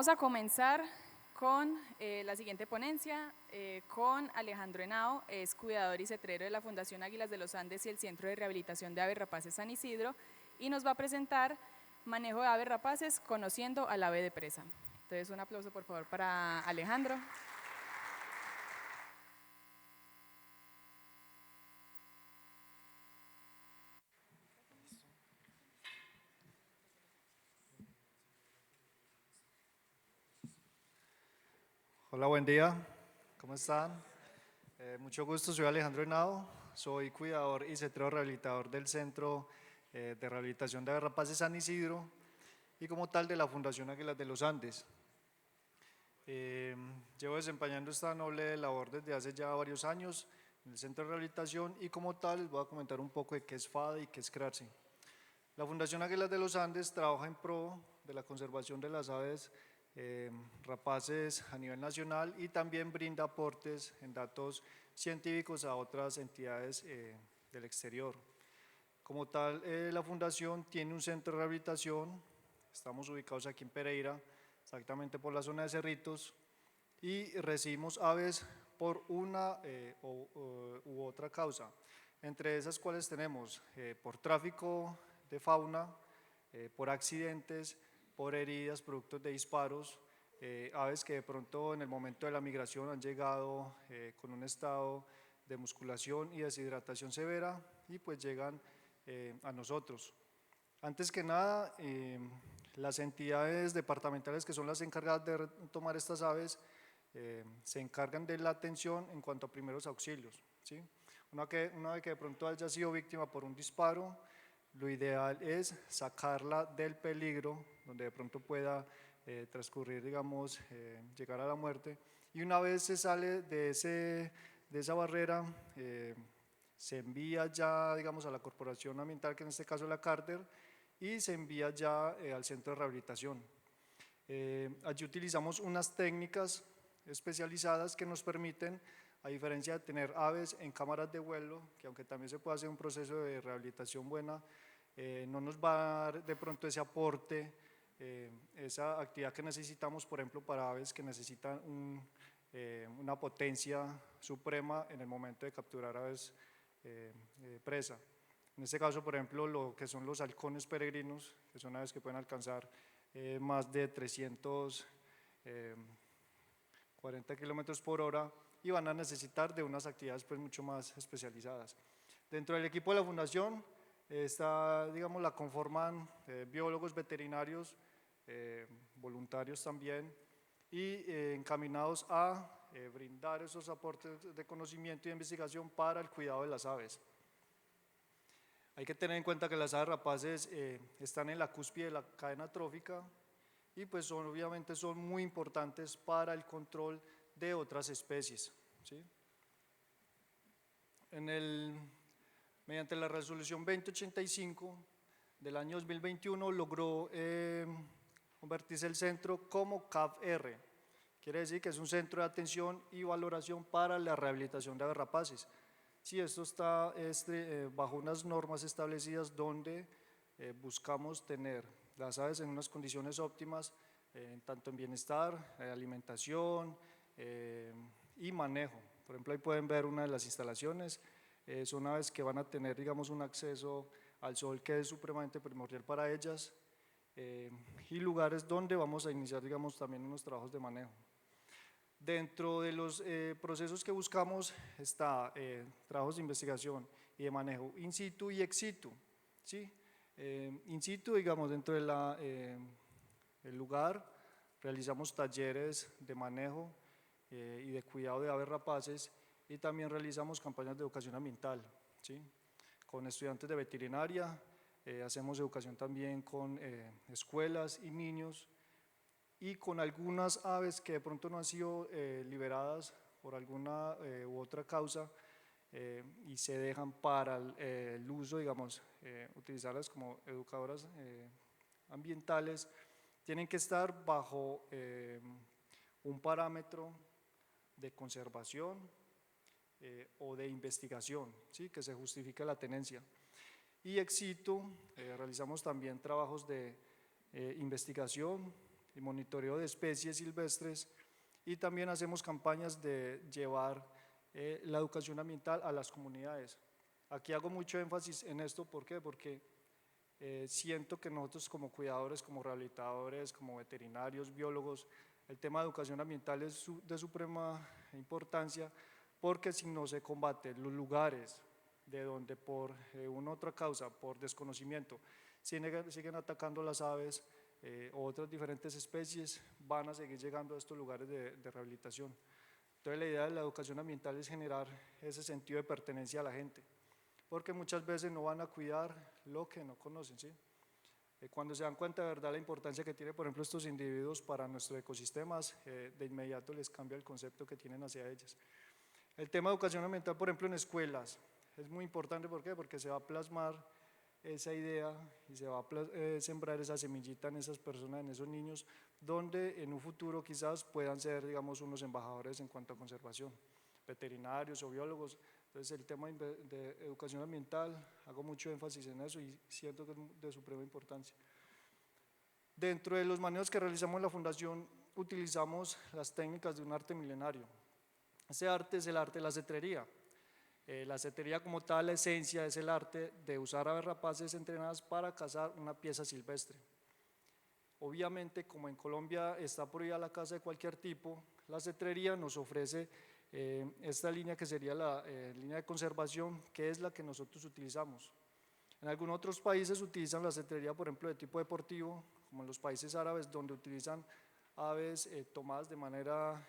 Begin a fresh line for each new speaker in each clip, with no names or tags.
Vamos a comenzar con la siguiente ponencia, con Alejandro Henao, es cuidador y cetrero de la Fundación Águilas de los Andes y el Centro de Rehabilitación de Aves Rapaces San Isidro, y nos va a presentar manejo de aves rapaces conociendo al ave de presa. Entonces, un aplauso por favor para Alejandro.
Hola, buen día, ¿cómo están? Mucho gusto, soy Alejandro Henao, soy cuidador y cetrero rehabilitador del Centro de Rehabilitación de Aves Rapaces San Isidro y como tal de la Fundación Águilas de los Andes. Llevo desempeñando esta noble labor desde hace ya varios años en el Centro de Rehabilitación y como tal les voy a comentar un poco de qué es FADE y qué es CRARSI. La Fundación Águilas de los Andes trabaja en pro de la conservación de las aves rapaces a nivel nacional y también brinda aportes en datos científicos a otras entidades del exterior. Como tal, la Fundación tiene un centro de rehabilitación, estamos ubicados aquí en Pereira, exactamente por la zona de Cerritos, y recibimos aves por una u otra causa, entre esas cuales tenemos por tráfico de fauna, por accidentes, por heridas, productos de disparos, aves que de pronto en el momento de la migración han llegado con un estado de musculación y deshidratación severa y pues llegan a nosotros. Antes que nada, las entidades departamentales que son las encargadas de tomar estas aves se encargan de la atención en cuanto a primeros auxilios, ¿sí? Una vez que de pronto haya sido víctima por un disparo, lo ideal es sacarla del peligro, donde de pronto pueda transcurrir, digamos, llegar a la muerte. Y una vez se sale de esa barrera, se envía ya, digamos, a la corporación ambiental, que en este caso es la Carter, y se envía ya al centro de rehabilitación. Allí utilizamos unas técnicas especializadas que nos permiten, a diferencia de tener aves en cámaras de vuelo, que aunque también se puede hacer un proceso de rehabilitación buena, no nos va a dar de pronto ese aporte, esa actividad que necesitamos, por ejemplo, para aves que necesitan una potencia suprema en el momento de capturar aves presa. En este caso, por ejemplo, lo que son los halcones peregrinos, que son aves que pueden alcanzar más de 340 kilómetros por hora y van a necesitar de unas actividades pues mucho más especializadas. Dentro del equipo de la Fundación digamos, la conforman biólogos veterinarios, voluntarios también, y encaminados a brindar esos aportes de conocimiento y de investigación para el cuidado de las aves. Hay que tener en cuenta que las aves rapaces están en la cúspide de la cadena trófica y pues obviamente son muy importantes para el control de otras especies, ¿sí? Mediante la resolución 2085 del año 2021 logró convertirse el centro como CAV-R, quiere decir que es un centro de atención y valoración para la rehabilitación de aves rapaces. Sí, esto está bajo unas normas establecidas donde buscamos tener las aves en unas condiciones óptimas, tanto en bienestar, alimentación y manejo. Por ejemplo, ahí pueden ver una de las instalaciones, son aves que van a tener, digamos, un acceso al sol que es supremamente primordial para ellas, y lugares donde vamos a iniciar, digamos, también unos trabajos de manejo. Dentro de los procesos que buscamos está trabajos de investigación y de manejo in situ y ex situ, ¿sí? In situ, digamos, dentro de el lugar, realizamos talleres de manejo y de cuidado de aves rapaces y también realizamos campañas de educación ambiental, ¿sí? Con estudiantes de veterinaria, hacemos educación también con escuelas y niños, y con algunas aves que de pronto no han sido liberadas por alguna u otra causa y se dejan para el uso, digamos, utilizarlas como educadoras ambientales, tienen que estar bajo un parámetro de conservación o de investigación, ¿sí? Que se justifique la tenencia. Y ex situ, realizamos también trabajos de investigación, y monitoreo de especies silvestres, y también hacemos campañas de llevar la educación ambiental a las comunidades. Aquí hago mucho énfasis en esto, ¿por qué? Porque siento que nosotros como cuidadores, como rehabilitadores, como veterinarios, biólogos, el tema de educación ambiental es de suprema importancia, porque si no se combate los lugares de donde por una u otra causa, por desconocimiento, siguen atacando las aves o otras diferentes especies, van a seguir llegando a estos lugares de rehabilitación. Entonces la idea de la educación ambiental es generar ese sentido de pertenencia a la gente, porque muchas veces no van a cuidar lo que no conocen, ¿sí? Cuando se dan cuenta de verdad la importancia que tiene, por ejemplo, estos individuos para nuestros ecosistemas, de inmediato les cambia el concepto que tienen hacia ellas. El tema de educación ambiental, por ejemplo, en escuelas, es muy importante, ¿por qué? Porque se va a plasmar esa idea y se va a sembrar esa semillita en esas personas, en esos niños, donde en un futuro quizás puedan ser, digamos, unos embajadores en cuanto a conservación, veterinarios o biólogos. Entonces el tema de educación ambiental, hago mucho énfasis en eso y siento que es de suprema importancia. Dentro de los manejos que realizamos en la fundación, utilizamos las técnicas de un arte milenario. Ese arte es el arte de la cetrería. La cetrería como tal, la esencia es el arte de usar aves rapaces entrenadas para cazar una pieza silvestre. Obviamente, como en Colombia está prohibida la caza de cualquier tipo, la cetrería nos ofrece esta línea que sería la línea de conservación, que es la que nosotros utilizamos. En algunos otros países utilizan la cetrería, por ejemplo, de tipo deportivo, como en los países árabes, donde utilizan aves tomadas de manera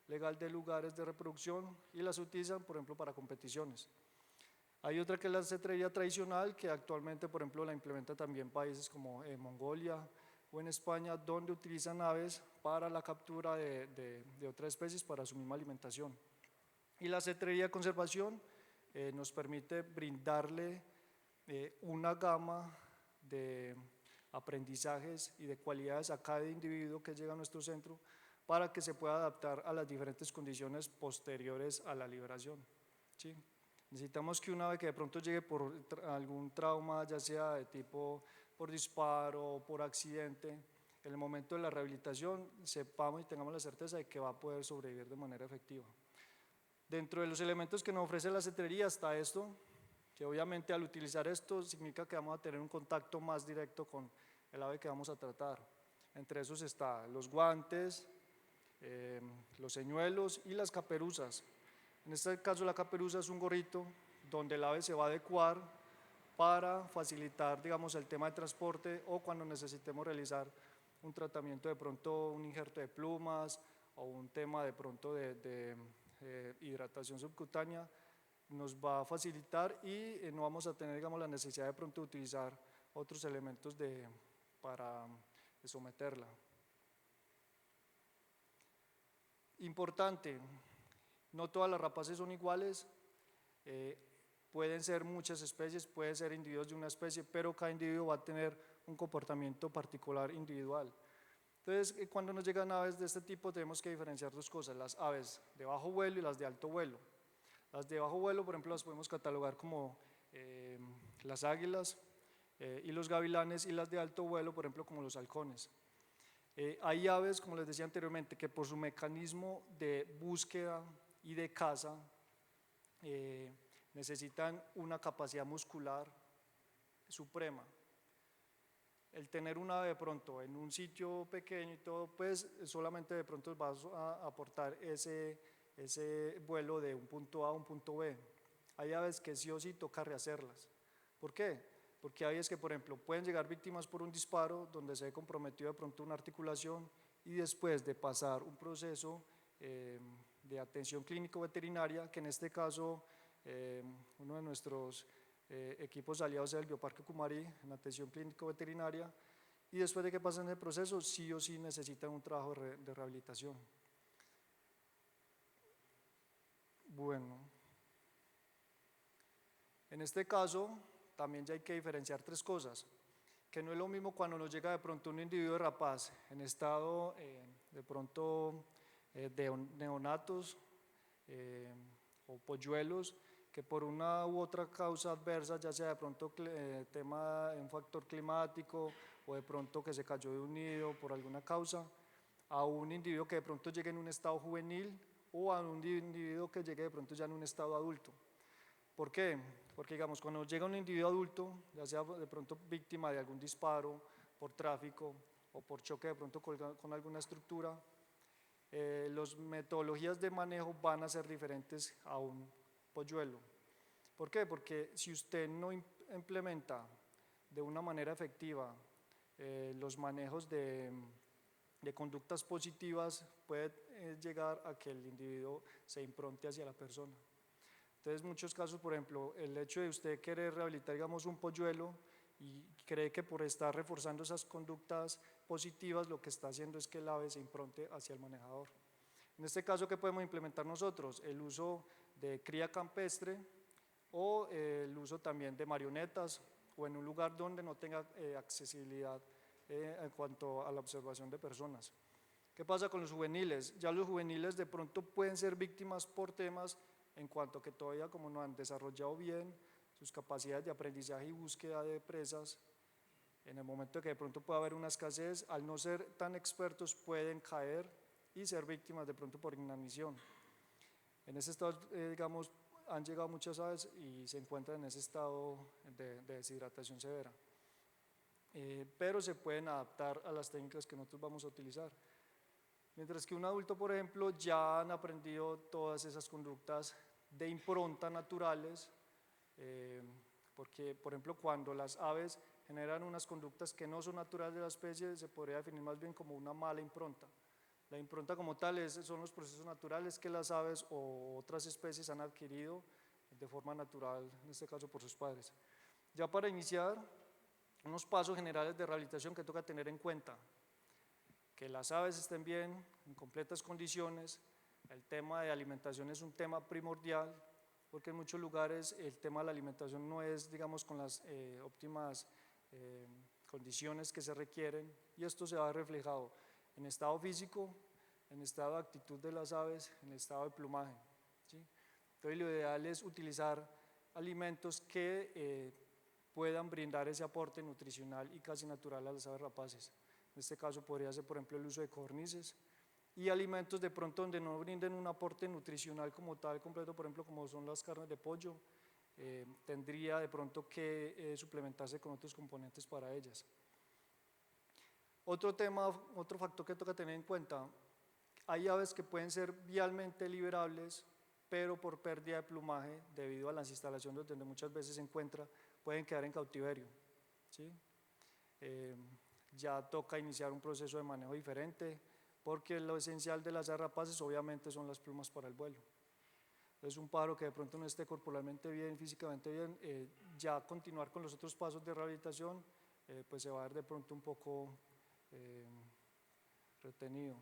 legal de lugares de reproducción y las utilizan, por ejemplo, para competiciones. Hay otra que es la cetrería tradicional, que actualmente, por ejemplo, la implementa también países como Mongolia o en España, donde utilizan aves para la captura de otras especies para su misma alimentación. Y la cetrería de conservación nos permite brindarle una gama de aprendizajes y de cualidades a cada individuo que llega a nuestro centro para que se pueda adaptar a las diferentes condiciones posteriores a la liberación, ¿sí? Necesitamos que una ave que de pronto llegue por algún trauma, ya sea de tipo por disparo o por accidente, en el momento de la rehabilitación sepamos y tengamos la certeza de que va a poder sobrevivir de manera efectiva. Dentro de los elementos que nos ofrece la cetrería está esto, que obviamente al utilizar esto significa que vamos a tener un contacto más directo con el ave que vamos a tratar. Entre esos están los guantes, los señuelos y las caperuzas. En este caso la caperuza es un gorrito donde el ave se va a adecuar para facilitar, digamos, el tema de transporte o cuando necesitemos realizar un tratamiento, de pronto un injerto de plumas o un tema de pronto de hidratación subcutánea, nos va a facilitar y no vamos a tener, digamos, la necesidad de pronto utilizar otros elementos para someterla. Importante, no todas las rapaces son iguales, pueden ser muchas especies, pueden ser individuos de una especie, pero cada individuo va a tener un comportamiento particular individual. Entonces, cuando nos llegan aves de este tipo, tenemos que diferenciar dos cosas, las aves de bajo vuelo y las de alto vuelo. Las de bajo vuelo, por ejemplo, las podemos catalogar como las águilas y los gavilanes, y las de alto vuelo, por ejemplo, como los halcones. Hay aves, como les decía anteriormente, que por su mecanismo de búsqueda y de caza necesitan una capacidad muscular suprema. El tener un ave de pronto en un sitio pequeño y todo, pues solamente de pronto va a aportar ese vuelo de un punto A a un punto B. Hay aves que sí o sí toca rehacerlas. ¿Por qué? Porque hay aves que, por ejemplo, pueden llegar víctimas por un disparo donde se ve comprometido de pronto una articulación y después de pasar un proceso de atención clínico veterinaria, que en este caso uno de nuestros equipos aliados es el Bioparque Cumari en atención clínico veterinaria, y después de que pasen el proceso sí o sí necesitan un trabajo de rehabilitación. Bueno, en este caso también ya hay que diferenciar tres cosas, que no es lo mismo cuando nos llega de pronto un individuo rapaz en estado de pronto de neonatos o polluelos, que por una u otra causa adversa, ya sea de pronto un factor climático o de pronto que se cayó de un nido por alguna causa, a un individuo que de pronto llegue en un estado juvenil o a un individuo que llegue de pronto ya en un estado adulto. ¿Por qué? Porque digamos, cuando llega un individuo adulto, ya sea de pronto víctima de algún disparo, por tráfico o por choque de pronto con alguna estructura, las metodologías de manejo van a ser diferentes a un polluelo. ¿Por qué? Porque si usted no implementa de una manera efectiva los manejos de conductas positivas, puede llegar a que el individuo se impronte hacia la persona. Entonces, en muchos casos, por ejemplo, el hecho de usted querer rehabilitar, digamos, un polluelo y cree que por estar reforzando esas conductas positivas, lo que está haciendo es que el ave se impronte hacia el manejador. En este caso, ¿qué podemos implementar nosotros? El uso de cría campestre o el uso también de marionetas o en un lugar donde no tenga accesibilidad en cuanto a la observación de personas. ¿Qué pasa con los juveniles? Ya los juveniles de pronto pueden ser víctimas por temas en cuanto que todavía como no han desarrollado bien sus capacidades de aprendizaje y búsqueda de presas. En el momento que de pronto pueda haber una escasez, al no ser tan expertos pueden caer y ser víctimas de pronto por inanición. En ese estado, digamos, han llegado muchas aves y se encuentran en ese estado de deshidratación severa. Pero se pueden adaptar a las técnicas que nosotros vamos a utilizar. Mientras que un adulto, por ejemplo, ya han aprendido todas esas conductas de impronta naturales, porque, por ejemplo, cuando las aves generan unas conductas que no son naturales de la especie, se podría definir más bien como una mala impronta. La impronta como tal son los procesos naturales que las aves o otras especies han adquirido de forma natural, en este caso por sus padres. Ya para iniciar, unos pasos generales de rehabilitación que toca tener en cuenta: que las aves estén bien, en completas condiciones. El tema de alimentación es un tema primordial, porque en muchos lugares el tema de la alimentación no es, digamos, con las óptimas condiciones que se requieren, y esto se va reflejado en estado físico, en estado de actitud de las aves, en estado de plumaje, ¿sí? Entonces lo ideal es utilizar alimentos que puedan brindar ese aporte nutricional y casi natural a las aves rapaces. En este caso podría ser, por ejemplo, el uso de codornices y alimentos de pronto donde no brinden un aporte nutricional como tal completo, por ejemplo, como son las carnes de pollo, tendría de pronto que suplementarse con otros componentes para ellas. Otro tema, otro factor que toca tener en cuenta: hay aves que pueden ser vialmente liberables, pero por pérdida de plumaje, debido a las instalaciones donde muchas veces se encuentra, pueden quedar en cautiverio, ¿sí? Ya toca iniciar un proceso de manejo diferente, porque lo esencial de las aves rapaces obviamente son las plumas para el vuelo. Es un pájaro que de pronto no esté corporalmente bien, físicamente bien, ya continuar con los otros pasos de rehabilitación, pues se va a ver de pronto un poco retenido.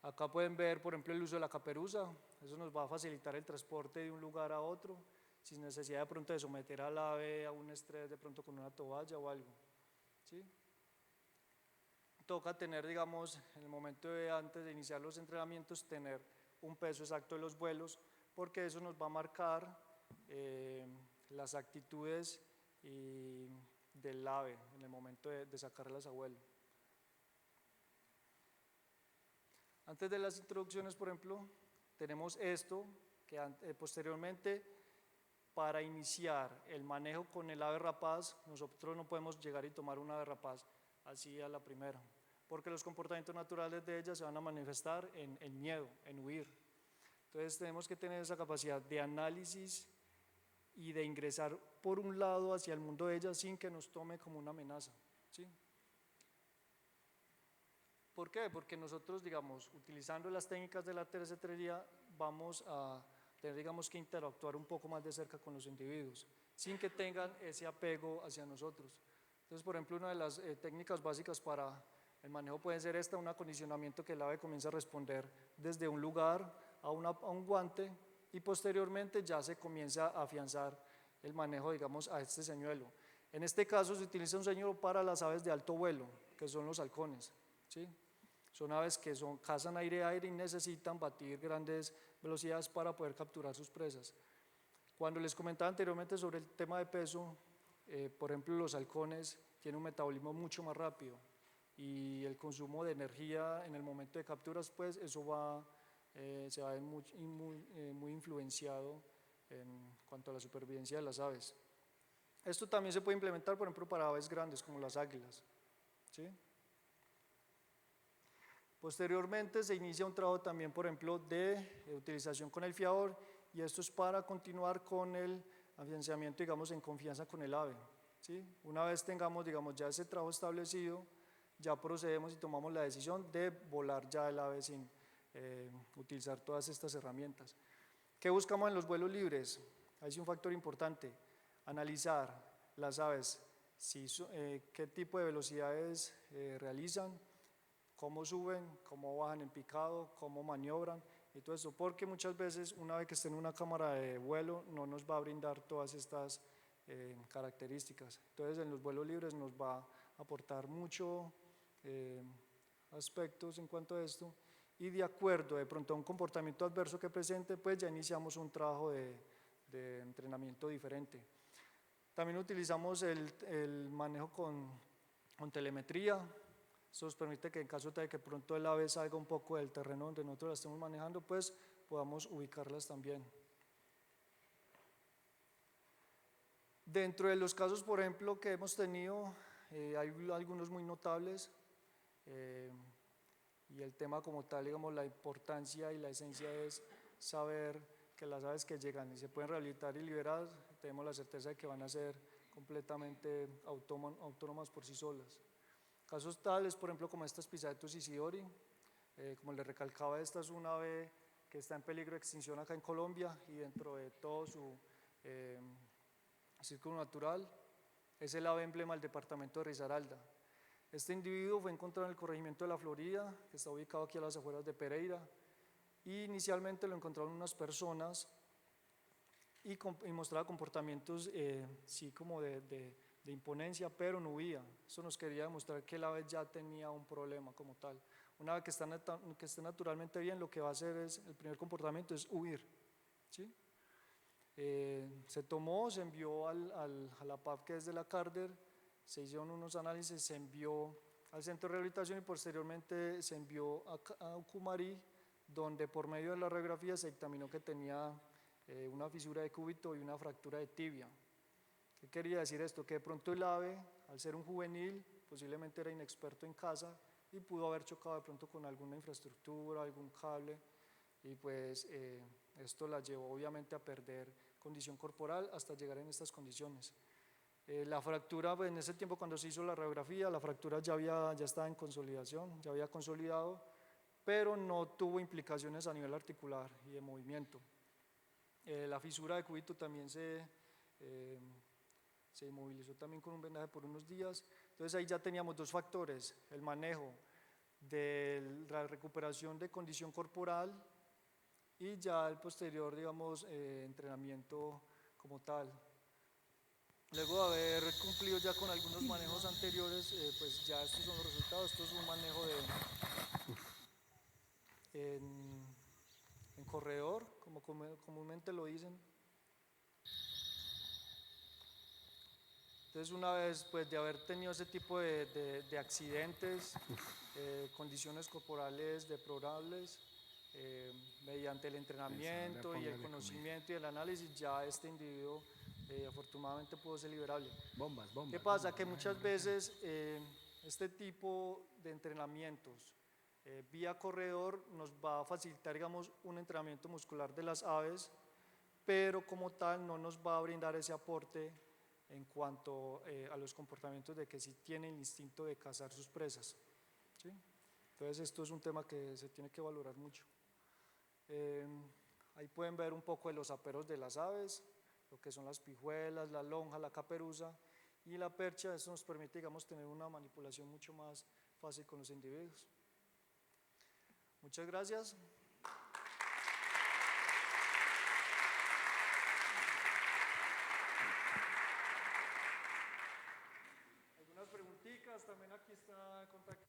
Acá pueden ver, por ejemplo, el uso de la caperuza. Eso nos va a facilitar el transporte de un lugar a otro, sin necesidad de pronto de someter al ave a un estrés de pronto con una toalla o algo, ¿sí? Toca tener, digamos, en el momento de antes de iniciar los entrenamientos, tener un peso exacto de los vuelos, porque eso nos va a marcar las actitudes del ave en el momento de sacarlas a vuelo. Antes de las introducciones, por ejemplo, tenemos esto, que posteriormente, para iniciar el manejo con el ave rapaz, nosotros no podemos llegar y tomar un ave rapaz así a la primera, porque los comportamientos naturales de ella se van a manifestar en miedo, en huir. Entonces tenemos que tener esa capacidad de análisis y de ingresar por un lado hacia el mundo de ella sin que nos tome como una amenaza, ¿sí? ¿Por qué? Porque nosotros, digamos, utilizando las técnicas de la tercetrería, vamos a tener, digamos, que interactuar un poco más de cerca con los individuos, sin que tengan ese apego hacia nosotros. Entonces, por ejemplo, una de las técnicas básicas para el manejo puede ser un acondicionamiento, que el ave comienza a responder desde un lugar a un guante, y posteriormente ya se comienza a afianzar el manejo, digamos, a este señuelo. En este caso se utiliza un señuelo para las aves de alto vuelo, que son los halcones, ¿sí? Son aves que cazan aire-aire y necesitan batir grandes velocidades para poder capturar sus presas. Cuando les comentaba anteriormente sobre el tema de peso, por ejemplo, los halcones tiene un metabolismo mucho más rápido y el consumo de energía en el momento de capturas, pues eso se va a ver muy influenciado en cuanto a la supervivencia de las aves. Esto también se puede implementar, por ejemplo, para aves grandes como las águilas, ¿sí? Posteriormente se inicia un trabajo también, por ejemplo, de utilización con el fiador, y esto es para continuar con el afianzamiento, digamos, en confianza con el ave, ¿sí? Una vez tengamos, digamos, ya ese trabajo establecido, ya procedemos y tomamos la decisión de volar ya el ave sin utilizar todas estas herramientas. ¿Qué buscamos en los vuelos libres? Ahí es un factor importante, analizar las aves, qué tipo de velocidades realizan, cómo suben, cómo bajan en picado, cómo maniobran y todo eso, porque muchas veces una vez que esté en una cámara de vuelo no nos va a brindar todas estas características. Entonces en los vuelos libres nos va a aportar mucho aspectos en cuanto a esto, y de acuerdo de pronto a un comportamiento adverso que presente, pues ya iniciamos un trabajo de entrenamiento diferente. También utilizamos el manejo con telemetría. Esto nos permite que en caso de que pronto el ave salga un poco del terreno donde nosotros la estemos manejando, pues podamos ubicarlas también. Dentro de los casos, por ejemplo, que hemos tenido, hay algunos muy notables, y el tema como tal, digamos, la importancia y la esencia es saber que las aves que llegan y se pueden rehabilitar y liberar, tenemos la certeza de que van a ser completamente autónomas por sí solas. Casos tales, por ejemplo, como esta Spizaetus isidori, como les recalcaba, esta es una ave que está en peligro de extinción acá en Colombia, y dentro de todo su círculo natural es el ave emblema del departamento de Risaralda. Este individuo fue encontrado en el corregimiento de la Florida, que está ubicado aquí a las afueras de Pereira, y inicialmente lo encontraron unas personas y mostraba comportamientos sí como de imponencia, pero no huía. Eso nos quería demostrar que el ave ya tenía un problema como tal. Una ave que esté naturalmente bien, lo que va a hacer es, el primer comportamiento es huir, ¿sí? Se tomó, se envió a la PAP, que es de la Carder, se hicieron unos análisis, se envió al centro de rehabilitación y posteriormente se envió a Ucumari, donde por medio de la radiografía se dictaminó que tenía una fisura de cúbito y una fractura de tibia. ¿Qué quería decir esto? Que de pronto el ave, al ser un juvenil, posiblemente era inexperto en caza y pudo haber chocado de pronto con alguna infraestructura, algún cable, y pues esto la llevó obviamente a perder condición corporal hasta llegar en estas condiciones. La fractura, pues, en ese tiempo cuando se hizo la radiografía, la fractura ya estaba en consolidación, ya había consolidado, pero no tuvo implicaciones a nivel articular y de movimiento. La fisura de cúbito también se inmovilizó también con un vendaje por unos días. Entonces ahí ya teníamos dos factores: el manejo de la recuperación de condición corporal y ya el posterior, digamos, entrenamiento como tal. Luego de haber cumplido ya con algunos manejos anteriores, pues ya estos son los resultados. Esto es un manejo en corredor, como comúnmente lo dicen. Entonces, una vez pues, de haber tenido ese tipo de accidentes, condiciones corporales deplorables, mediante el entrenamiento y el conocimiento y el análisis, ya este individuo afortunadamente pudo ser liberable. ¿Qué pasa? Que muchas veces este tipo de entrenamientos vía corredor nos va a facilitar, digamos, un entrenamiento muscular de las aves, pero como tal no nos va a brindar ese aporte en cuanto a los comportamientos de que sí tiene el instinto de cazar sus presas, ¿sí? Entonces esto es un tema que se tiene que valorar mucho. Ahí pueden ver un poco de los aperos de las aves, lo que son las pijuelas, la lonja, la caperuza y la percha. Eso nos permite, digamos, tener una manipulación mucho más fácil con los individuos. Muchas gracias. Algunas preguntitas, también aquí está el contacto.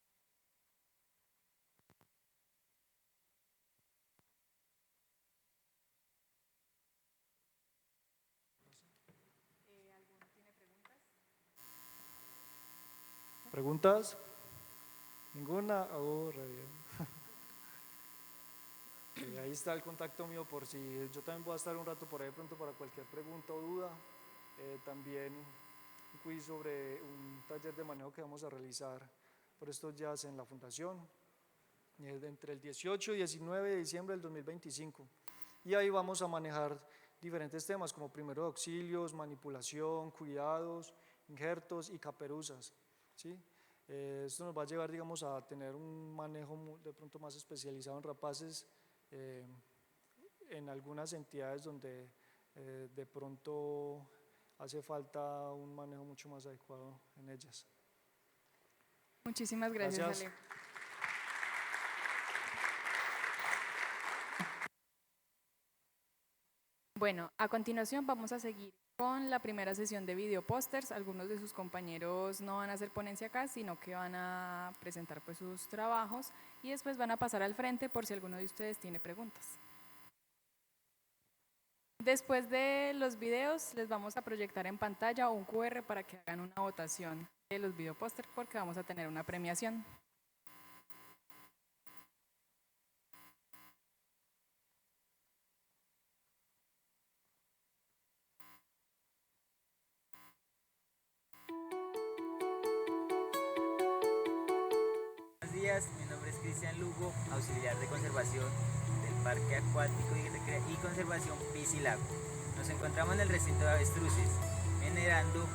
¿Alguno tiene preguntas?
¿Preguntas? ¿Ninguna? Oh, re bien. Ahí está el contacto mío por si yo también voy a estar un rato por ahí de pronto para cualquier pregunta o duda. También un quiz sobre un taller de manejo que vamos a realizar por estos días en la fundación entre el 18 y 19 de diciembre del 2025. Y ahí vamos a manejar diferentes temas como primeros auxilios, manipulación, cuidados, injertos y caperuzas, ¿sí? Esto nos va a llevar, digamos, a tener un manejo de pronto más especializado en rapaces en algunas entidades donde de pronto hace falta un manejo mucho más adecuado en ellas.
Muchísimas gracias,
Gracias.
Alejo. Bueno, a continuación vamos a seguir con la primera sesión de video pósters. Algunos de sus compañeros no van a hacer ponencia acá, sino que van a presentar pues sus trabajos y después van a pasar al frente por si alguno de ustedes tiene preguntas. Después de los videos les vamos a proyectar en pantalla un QR para que hagan una votación de los video pósters porque vamos a tener una premiación.
Buenos días, mi nombre es Cristian Lugo, auxiliar de conservación del Parque Acuático y Conservación Piscilago. Nos encontramos en el recinto de avestruces, generando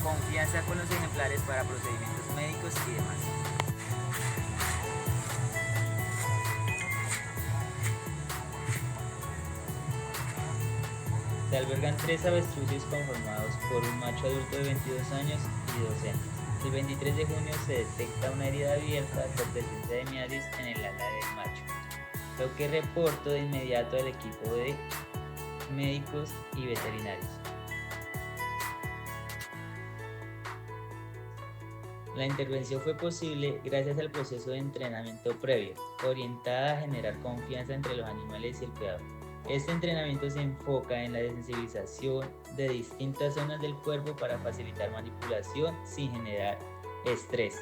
confianza con los ejemplares para procedimientos médicos y demás. Se albergan 3 avestruces conformados por un macho adulto de 22 años y 2 hembras. El 23 de junio se detecta una herida abierta por presencia de miasis en el ala del macho, lo que reporto de inmediato al equipo de médicos y veterinarios. La intervención fue posible gracias al proceso de entrenamiento previo, orientada a generar confianza entre los animales y el cuidador. Este entrenamiento se enfoca en la desensibilización de distintas zonas del cuerpo para facilitar manipulación sin generar estrés.